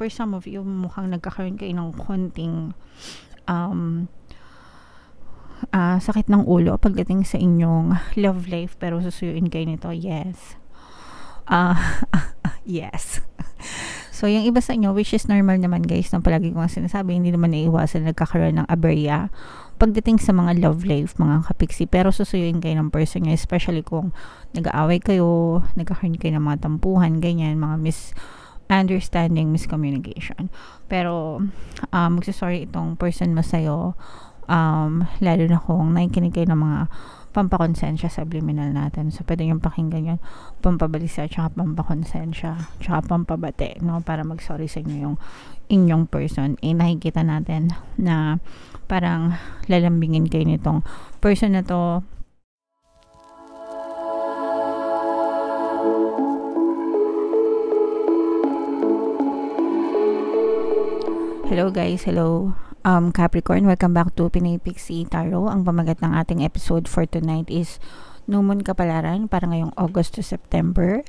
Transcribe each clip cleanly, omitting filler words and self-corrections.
for some of you, mukhang nagkakaroon kayo ng konting sakit ng ulo pagdating sa inyong love life, pero susuyuin kayo nito. Yes. Yes. So, yung iba sa inyo, which is normal naman guys, na palagi ko nga sinasabi, hindi naman naiiwasan nagkakaroon ng aberya pagdating sa mga love life, mga kapiksi. Pero susuyuin kayo ng person nyo, especially kung nag-aaway kayo, nagkakaroon kayo ng mga tampuhan, ganyan, mga misunderstanding, miscommunication. Pero, magsasorry itong person mo sa'yo, lalo na kung nakikinig kayo ng mga pampakonsensya subliminal natin. So, pwede yung pakinggan yun, pampabalisa, tsaka pampakonsensya, tsaka pampabate, no? Para mag-sorry sa inyo yung inyong person. Nakikita natin na parang lalambingin kayo nitong person na to. Hello guys, hello. Capricorn, welcome back to Pinay Pixie Tarot. Ang pamagat ng ating episode for tonight is New Moon Kapalaran para ngayong August to September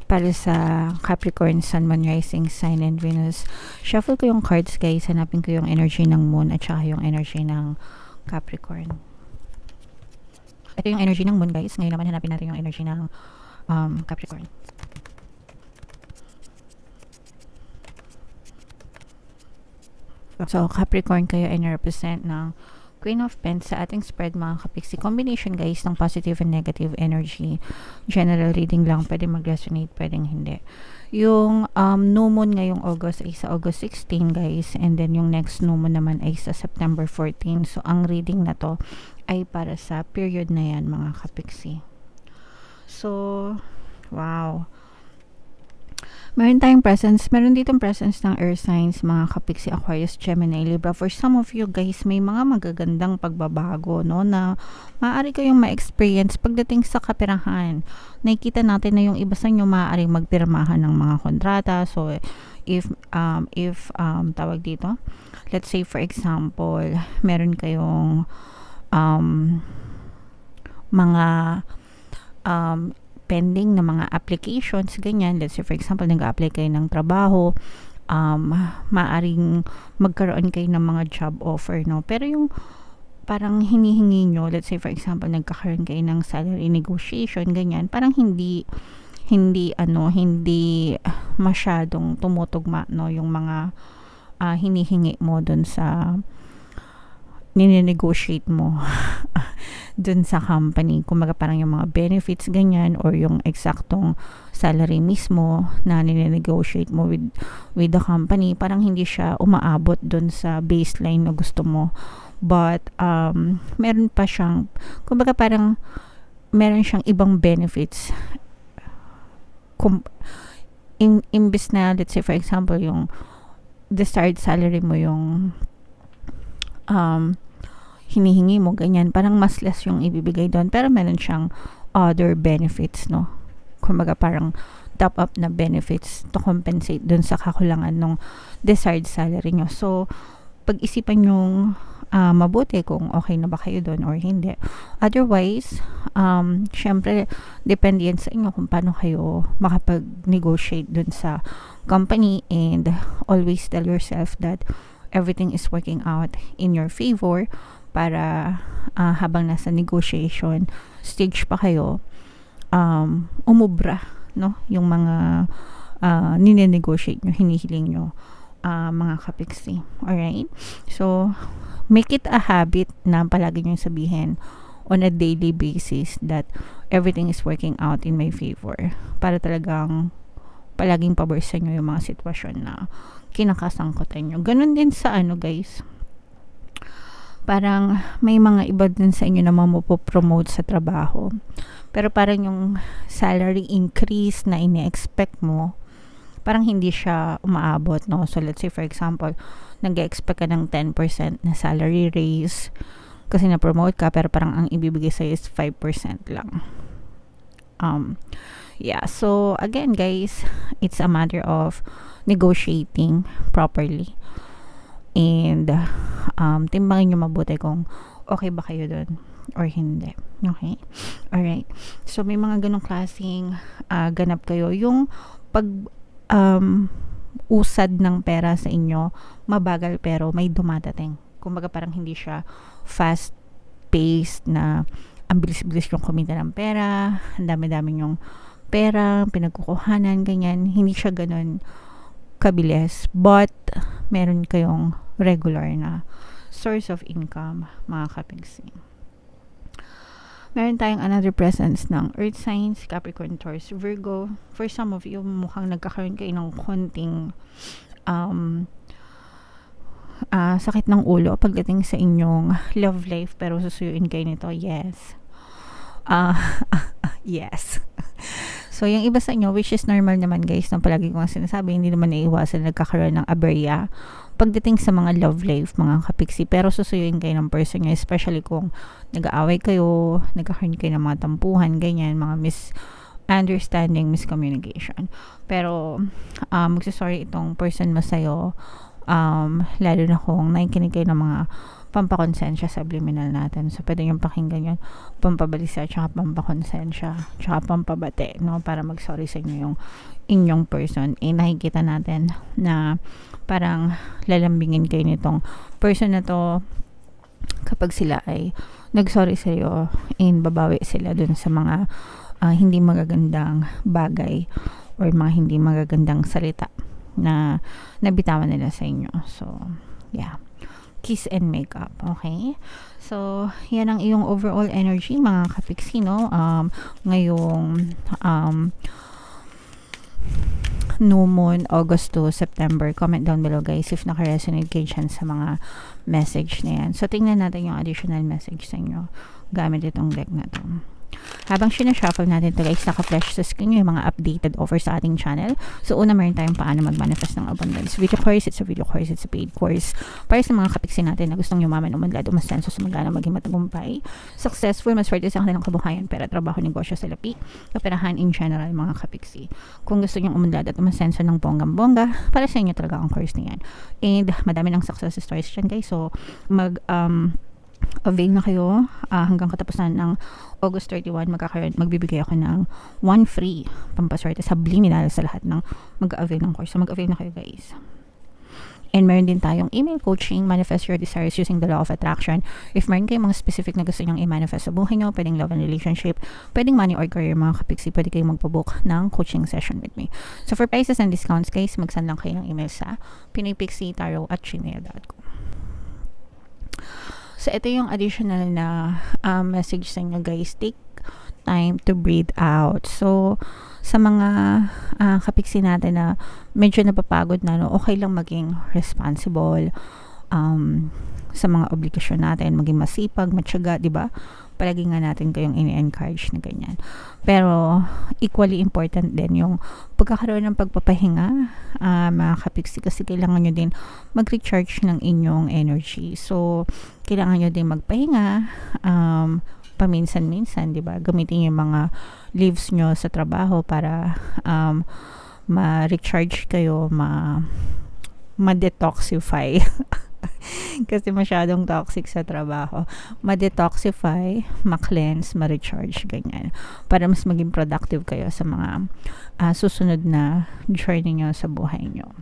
para sa Capricorn, Sun, Moon, Rising, Sign, and Venus. Shuffle ko yung cards guys, hanapin ko yung energy ng Moon at saka yung energy ng Capricorn. Ito yung energy ng Moon guys, ngayon naman hanapin natin yung energy ng Capricorn. So, Capricorn, kayo ay na-represent ng Queen of Pentacles sa ating spread, mga kapiksi. Combination, guys, ng positive and negative energy. General reading lang. Pwede mag-resonate, pwedeng hindi. Yung new moon ngayong August ay sa August 16, guys. And then, yung next new moon naman ay sa September 14. So, ang reading na to ay para sa period na yan, mga kapiksi. So, wow. Meron tayong presence. Meron ditong presence ng earth signs, mga kapiksi, Aquarius, Gemini, Libra. For some of you guys, may mga magagandang pagbabago, no, na maaari kayong ma-experience pagdating sa kapirahan. Nakikita natin na yung iba sa inyo maaaring magpirmahan ng mga kontrata. So, if tawag dito, let's say for example, meron kayong mga pending na mga applications, ganyan. Let's say for example, nag-apply kayo ng trabaho, maaring magkaroon kayo ng mga job offer, no? Pero yung parang hinihingi nyo, let's say for example, nagkakaroon kayo ng salary negotiation, ganyan, parang hindi masyadong tumutugma, no, yung mga hinihingi mo dun sa nine-negotiate mo dun sa company. Kumbaga parang yung mga benefits, ganyan, or yung eksaktong salary mismo na nine-negotiate mo with the company, parang hindi siya umaabot dun sa baseline na gusto mo. But meron pa siyang, kumbaga parang meron siyang ibang benefits. Imbis na, let's say for example, yung desired salary mo yung hinihingi mo, ganyan, parang mas less yung ibibigay doon, pero meron siyang other benefits, no? Kumbaga parang top up na benefits to compensate doon sa kakulangan ng desired salary nyo. So, pag-isipan yung mabuti kung okay na ba kayo doon or hindi. Otherwise, syempre, depende yan sa inyo kung paano kayo makapag-negotiate doon sa company, and always tell yourself that everything is working out in your favor para habang nasa negotiation stage pa kayo, umubra, no, yung mga nine-negotiate nyo, hinihiling nyo, mga kapiksi. Alright? So, make it a habit na palagi nyo sabihin on a daily basis that everything is working out in my favor, para talagang palaging pabor sa inyo yung mga sitwasyon na kinakasangkutan nyo. Ganun din sa guys, parang may mga iba din sa inyo na mapopromote sa trabaho, pero parang yung salary increase na ini-expect mo, parang hindi siya umaabot, no? So let's say for example, nag-expect ka ng 10% na salary raise kasi na-promote ka, pero parang ang ibibigay sa'yo is 5% lang. Yeah, so again guys, it's a matter of negotiating properly, and timbangin nyo mabuti kung okay ba kayo doon or hindi. Okay? Alright. So, may mga ganong klaseng ganap kayo. Yung pag usad ng pera sa inyo, mabagal pero may dumadating. Kumbaga parang hindi siya fast paced na ang bilis-bilis yung kumita ng pera, ang dami-dami yung pera, pinagkukuhanan, ganyan. Hindi siya ganun kabilis. But, meron kayong regular na source of income, mga kapigsi. Meron tayong another presence ng Earth signs, Capricorn, Taurus, Virgo. For some of you, mukhang nagkakaroon kayo ng konting sakit ng ulo pagdating sa inyong love life, pero susuyuin kayo nito. Yes. Yes. So, yung iba sa inyo, which is normal naman guys, na palagi ko nga sinasabi, hindi naman naiiwasan nagkakaroon ng aberya pagdating sa mga love life, mga kapiksi. Pero susuyuin kayo ng person nyo, especially kung nag-aaway kayo, nagkakaroon kayo ng mga tampuhan, ganyan, mga misunderstanding, miscommunication. Pero, magsasorry itong person mo sa'yo, lalo na kung nakikinig kayo ng mga pampakonsensya subliminal natin. So, pwede yung pakinggan yun, pampabalisa, tsaka pampakonsensya, tsaka pampabate, no? Para mag-sorry sa inyo yung inyong person. Nakikita natin na parang lalambingin kayo nitong person na to kapag sila ay nag-sorry sa'yo, babawi sila dun sa mga hindi magagandang bagay or mga hindi magagandang salita na nabitawan nila sa inyo. So, yeah. Kiss and makeup, okay? So, yan ang iyong overall energy, mga kapiksi, no? Ngayong new moon, August to September. Comment down below, guys, if naka-resonate kayo dyan sa mga message na yan. So, tingnan natin yung additional message sa inyo gamit itong deck na to. Habang sinashuffle natin ito, guys, naka-flash sa screen yung mga updated offers sa ating channel. So, una, meron tayong paano mag-manifest ng abundance. Video course, it's a video course, it's a paid course. Para sa mga kapiksi natin na gustong yumaman, umunlad, umasenso, sumagana, maging matagumpay, successful, maswerte sa kanilang kabuhayan, pera, trabaho, negosyo, salapi, kaperahan in general, mga kapiksi. Kung gusto nyo umunlad at umasenso ng bonggang-bongga, para sa inyo talaga ang course na yan. And, madami ng success stories dyan, guys. So, avail na kayo hanggang katapusan ng August 31. Magbibigay ako ng 1 free pampaswerte subliminal sa lahat ng mag-avail ng course. So, mag-avail na kayo, guys. And meron din tayong email coaching, manifest your desires using the law of attraction. If meron kayong mga specific na gusto nyong i-manifest sa buhay nyo, pwedeng love and relationship, pwedeng money or career, mga kapiksi, pwede kayong magpabook ng coaching session with me. So, for prices and discounts, guys, mag-send lang kayo ng email sa pinoypixietarot@gmail.com. So, ito yung additional na message sa inyo, guys. Take time to breathe out. So, sa mga kapiksi natin na medyo napapagod na, no, okay lang maging responsible sa mga obligasyon natin, maging masipag, matyaga, di ba? Palagi nga natin kayong ini-encourage na ganyan. Pero, equally important din yung pagkakaroon ng pagpapahinga, mga kapiksi, kasi kailangan nyo din mag-recharge ng inyong energy. So, kailangan nyo din magpahinga, paminsan-minsan, di ba? Gamitin yung mga leaves nyo sa trabaho para ma-recharge kayo, ma-detoxify. Kasi masyadong toxic sa trabaho. Ma-detoxify, ma-cleanse, ma-recharge, ganyan. Para mas maging productive kayo sa mga susunod na journey nyo sa buhay nyo.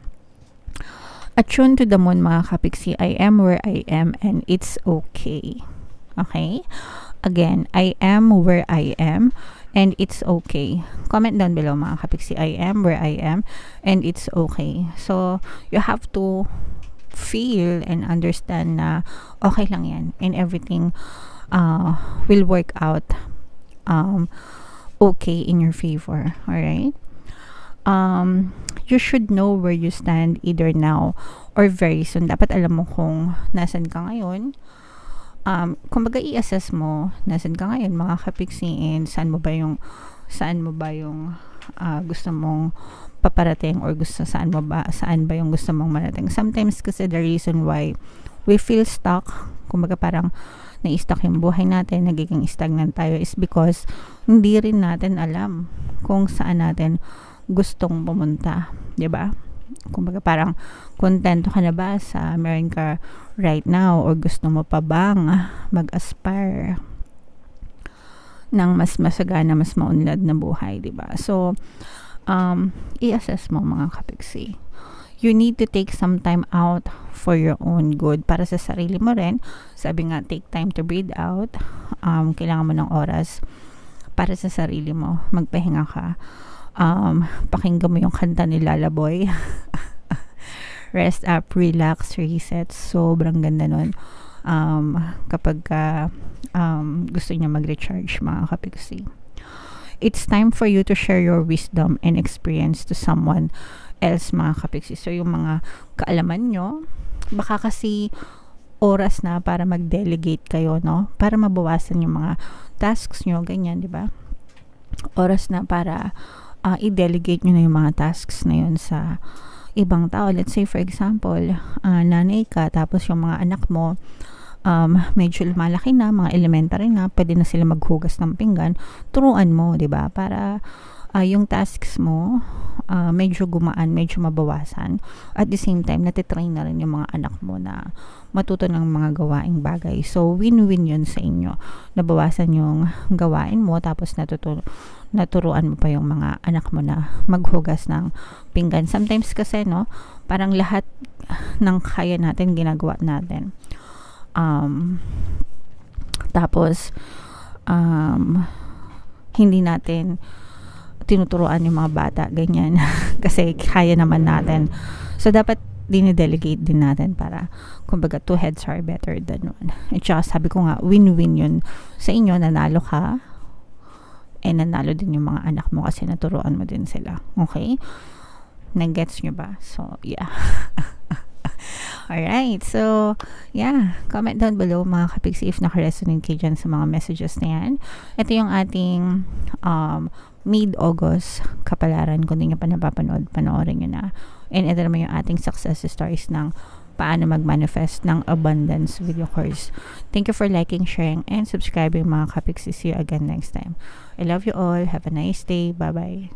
Attune to the moon, mga kapiksi. I am where I am and it's okay. Okay? Again, I am where I am and it's okay. Comment down below, mga kapiksi. I am where I am and it's okay. So, you have to feel and understand na okay lang yan and everything will work out okay in your favor. Alright? You should know where you stand either now or very soon. Dapat alam mo kung nasan ka ngayon. Kumbaga i-assess mo nasan ka ngayon, mga kapiksi, and saan mo ba yung gusto mong paparating or saan ba yung gusto mong marating. Sometimes kasi the reason why we feel stuck, kumbaga parang na-stuck yung buhay natin, nagiging stagnant tayo, is because hindi rin natin alam kung saan natin gustong pumunta, 'di ba? Kumbaga parang kontento ka na ba sa meron ka right now or gusto mo pa bang mag-aspire ng mas masagana, mas maunlad na buhay, 'di ba? So, i-assess mo, mga kapiksi, you need to take some time out for your own good, para sa sarili mo rin. Sabi nga, take time to breathe out. Kailangan mo ng oras para sa sarili mo, magpahinga ka. Pakinggan mo yung kanta ni Lalaboy. Rest up, relax, reset. Sobrang ganda nun. Kapag gusto niya mag-recharge, mga kapiksi. It's time for you to share your wisdom and experience to someone else, mga kapiksi. So, yung mga kaalaman nyo, baka kasi oras na para mag-delegate kayo, no? Para mabawasan yung mga tasks nyo, ganyan, di ba? Oras na para i-delegate nyo na yung mga tasks na yun sa ibang tao. Let's say, for example, nanay ka, tapos yung mga anak mo, medyo lumalaki na, mga elementary na, pwede na sila maghugas ng pinggan, turuan mo, di ba? Para yung tasks mo, medyo gumaan, medyo mabawasan. At the same time, natitrain na rin yung mga anak mo na matuto ng mga gawaing bagay. So, win-win yun sa inyo. Nabawasan yung gawain mo, tapos naturuan mo pa yung mga anak mo na maghugas ng pinggan. Sometimes kasi, no, parang lahat ng kaya natin, ginagawa natin. Tapos, hindi natin tinuturuan yung mga bata, ganyan. Kasi kaya naman natin. So, dapat dine-delegate din natin para, kumbaga, two heads are better than one. At saka, sabi ko nga, win-win yun sa inyo, nanalo ka, and nanalo din yung mga anak mo kasi naturuan mo din sila. Okay? Nag-gets nyo ba? So, yeah. Alright, so, yeah, comment down below, mga kapiksi, if naka-resonate kayo dyan sa mga messages na yan. Ito yung ating mid-August kapalaran. Kung hindi nyo pa napapanood, panoorin nyo na. And ito naman yung ating success stories ng paano mag-manifest ng abundance video course. Thank you for liking, sharing, and subscribing, mga kapiksi. See you again next time. I love you all. Have a nice day. Bye-bye.